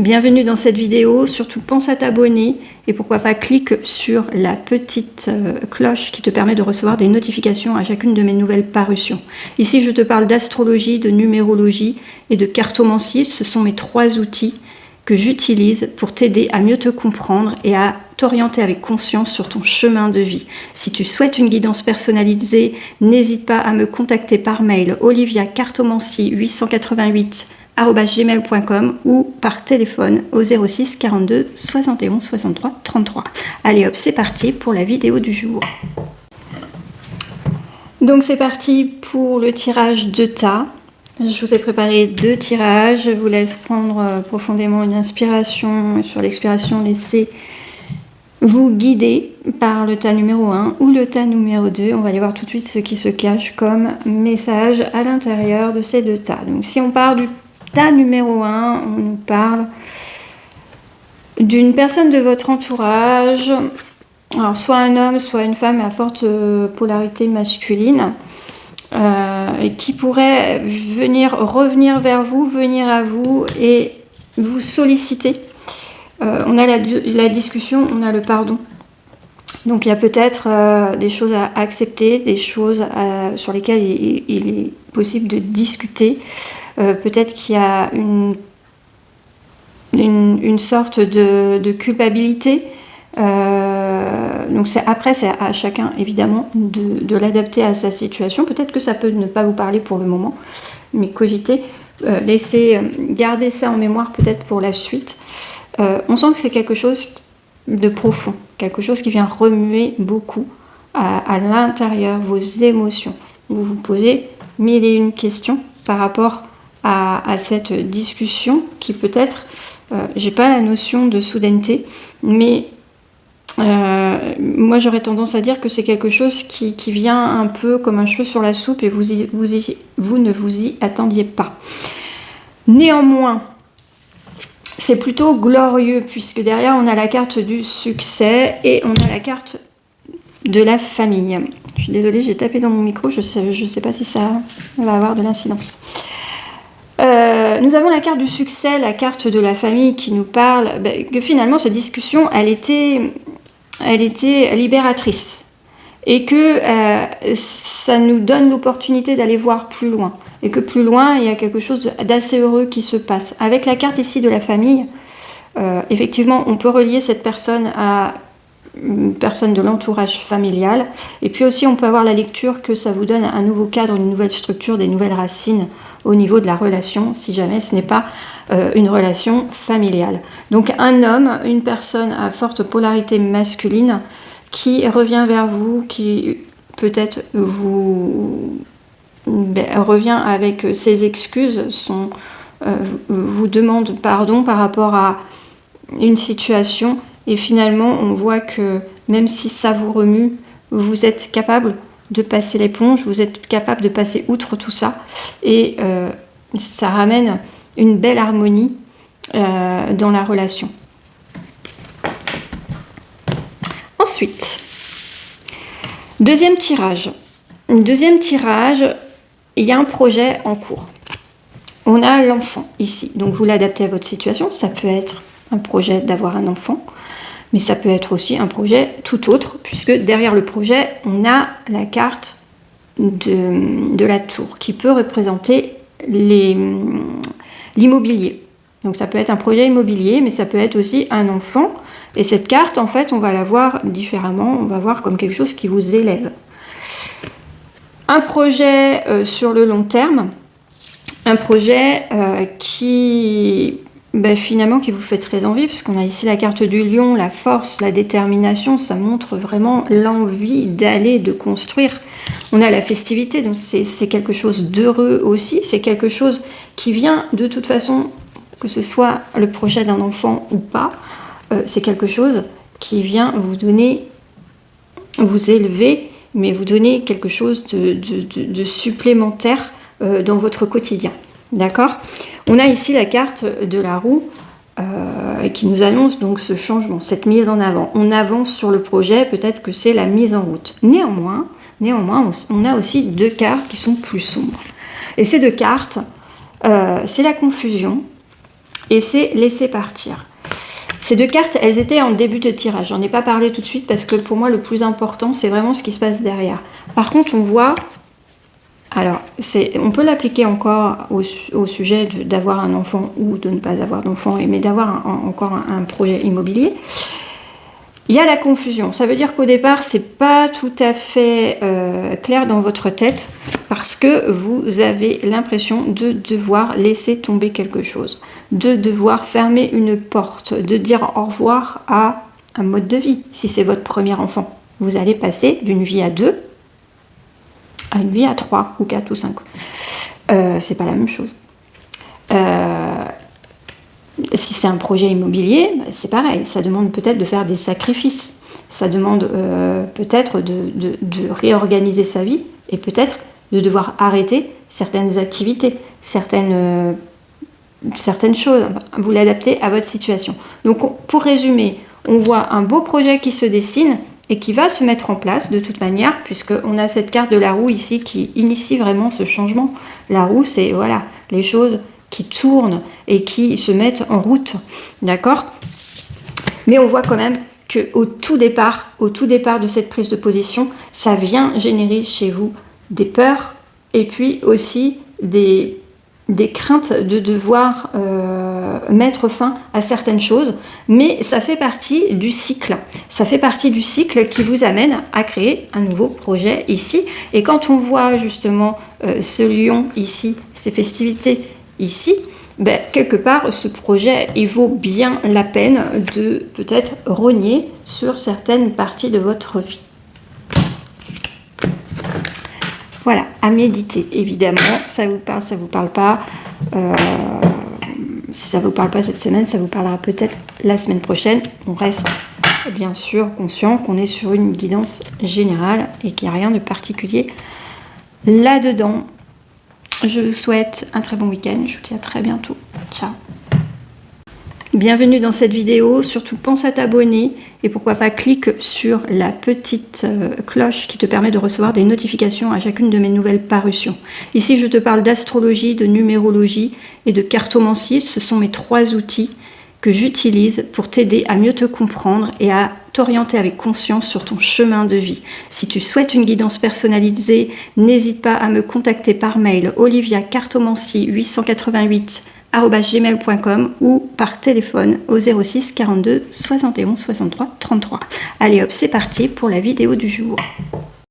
Bienvenue dans cette vidéo, surtout pense à t'abonner et pourquoi pas clique sur la petite cloche qui te permet de recevoir des notifications à chacune de mes nouvelles parutions. Ici je te parle d'astrologie, de numérologie et de cartomancie, ce sont mes 3 outils que j'utilise pour t'aider à mieux te comprendre et à t'orienter avec conscience sur ton chemin de vie. Si tu souhaites une guidance personnalisée, n'hésite pas à me contacter par mail oliviacartomancie888@gmail.com ou par téléphone au 06 42 71 63 33. Allez hop, c'est parti pour la vidéo du jour. Donc c'est parti pour le tirage de tas. Je vous ai préparé 2 tirages. Je vous laisse prendre profondément une inspiration. Sur l'expiration, laissez vous guider par le tas numéro 1 ou le tas numéro 2. On va aller voir tout de suite ce qui se cache comme message à l'intérieur de ces 2 tas. Donc si on part du tas numéro 1, on nous parle d'une personne de votre entourage. Alors soit un homme, soit une femme à forte polarité masculine. Et qui pourrait revenir vers vous, venir à vous et vous solliciter. On a la discussion, on a le pardon. Donc il y a peut-être des choses à accepter, des choses sur lesquelles il est possible de discuter. Peut-être qu'il y a une sorte de culpabilité. Donc après c'est à chacun évidemment de l'adapter à sa situation. Peut-être que ça peut ne pas vous parler pour le moment, mais cogitez, garder ça en mémoire peut-être pour la suite. On sent que c'est quelque chose de profond, quelque chose qui vient remuer beaucoup à l'intérieur, vos émotions. Vous vous posez 1001 questions par rapport à cette discussion qui peut-être, j'ai pas la notion de soudaineté, mais moi j'aurais tendance à dire que c'est quelque chose qui vient un peu comme un cheveu sur la soupe et vous ne vous y attendiez pas. Néanmoins, c'est plutôt glorieux puisque derrière on a la carte du succès et on a la carte de la famille. Je suis désolée, j'ai tapé dans mon micro, je sais pas si ça va avoir de l'incidence. Nous avons la carte du succès, la carte de la famille qui nous parle que finalement cette discussion elle était libératrice et que ça nous donne l'opportunité d'aller voir plus loin et que plus loin il y a quelque chose d'assez heureux qui se passe. Avec la carte ici de la famille, effectivement on peut relier cette personne à une personne de l'entourage familial et puis aussi on peut avoir la lecture que ça vous donne un nouveau cadre, une nouvelle structure, des nouvelles racines au niveau de la relation si jamais ce n'est pas une relation familiale. Donc un homme, une personne à forte polarité masculine qui revient vers vous, qui peut-être revient avec ses excuses, vous demande pardon par rapport à une situation et finalement on voit que même si ça vous remue, vous êtes capable de passer l'éponge, vous êtes capable de passer outre tout ça et ça ramène une belle harmonie dans la relation. Ensuite, deuxième tirage, il y a un projet en cours. On a l'enfant ici, donc vous l'adaptez à votre situation, ça peut être un projet d'avoir un enfant, mais ça peut être aussi un projet tout autre, puisque derrière le projet, on a la carte de la tour, qui peut représenter l'immobilier. Donc ça peut être un projet immobilier, mais ça peut être aussi un enfant. Et cette carte, en fait, on va la voir différemment, on va voir comme quelque chose qui vous élève. Un projet sur le long terme, un projet qui... finalement qui vous fait très envie, parce qu'on a ici la carte du lion, la force, la détermination, ça montre vraiment l'envie d'aller, de construire. On a la festivité, donc c'est quelque chose d'heureux aussi, c'est quelque chose qui vient de toute façon, que ce soit le projet d'un enfant ou pas, c'est quelque chose qui vient vous donner, vous élever, mais vous donner quelque chose de supplémentaire dans votre quotidien. D'accord ? On a ici la carte de la roue qui nous annonce donc ce changement, cette mise en avant. On avance sur le projet, peut-être que c'est la mise en route. Néanmoins, on a aussi 2 cartes qui sont plus sombres. Et ces 2 cartes, c'est la confusion et c'est laisser partir. Ces deux cartes, elles étaient en début de tirage. J'en ai pas parlé tout de suite parce que pour moi, le plus important, c'est vraiment ce qui se passe derrière. Par contre, on voit... Alors, on peut l'appliquer encore au sujet d'avoir un enfant ou de ne pas avoir d'enfant, mais d'avoir encore un projet immobilier. Il y a la confusion. Ça veut dire qu'au départ, c'est pas tout à fait clair dans votre tête parce que vous avez l'impression de devoir laisser tomber quelque chose, de devoir fermer une porte, de dire au revoir à un mode de vie. Si c'est votre premier enfant, vous allez passer d'une vie à 2 à une vie à 3 ou 4 ou 5. C'est pas la même chose. Si c'est un projet immobilier, c'est pareil, ça demande peut-être de faire des sacrifices, ça demande peut-être de réorganiser sa vie et peut-être de devoir arrêter certaines activités, certaines choses, vous l'adaptez à votre situation. Donc pour résumer, on voit un beau projet qui se dessine et qui va se mettre en place de toute manière, puisqu'on a cette carte de la roue ici qui initie vraiment ce changement. La roue, c'est voilà, les choses qui tournent et qui se mettent en route, d'accord? Mais on voit quand même qu'au tout départ de cette prise de position, ça vient générer chez vous des peurs et puis aussi des craintes de devoir mettre fin à certaines choses, mais ça fait partie du cycle. Ça fait partie du cycle qui vous amène à créer un nouveau projet ici. Et quand on voit justement ce lion ici, ces festivités ici, ben, quelque part, ce projet, il vaut bien la peine de peut-être rogner sur certaines parties de votre vie. Voilà, à méditer, évidemment. Ça vous parle pas. Si ça vous parle pas cette semaine, ça vous parlera peut-être la semaine prochaine. On reste bien sûr conscient qu'on est sur une guidance générale et qu'il n'y a rien de particulier là-dedans. Je vous souhaite un très bon week-end. Je vous dis à très bientôt. Ciao. Bienvenue dans cette vidéo, surtout pense à t'abonner et pourquoi pas clique sur la petite cloche qui te permet de recevoir des notifications à chacune de mes nouvelles parutions. Ici je te parle d'astrologie, de numérologie et de cartomancie, ce sont mes 3 outils que j'utilise pour t'aider à mieux te comprendre et à t'orienter avec conscience sur ton chemin de vie. Si tu souhaites une guidance personnalisée, n'hésite pas à me contacter par mail oliviacartomancie888@gmail.com ou par téléphone au 06 42 71 63 33. Allez hop, c'est parti pour la vidéo du jour.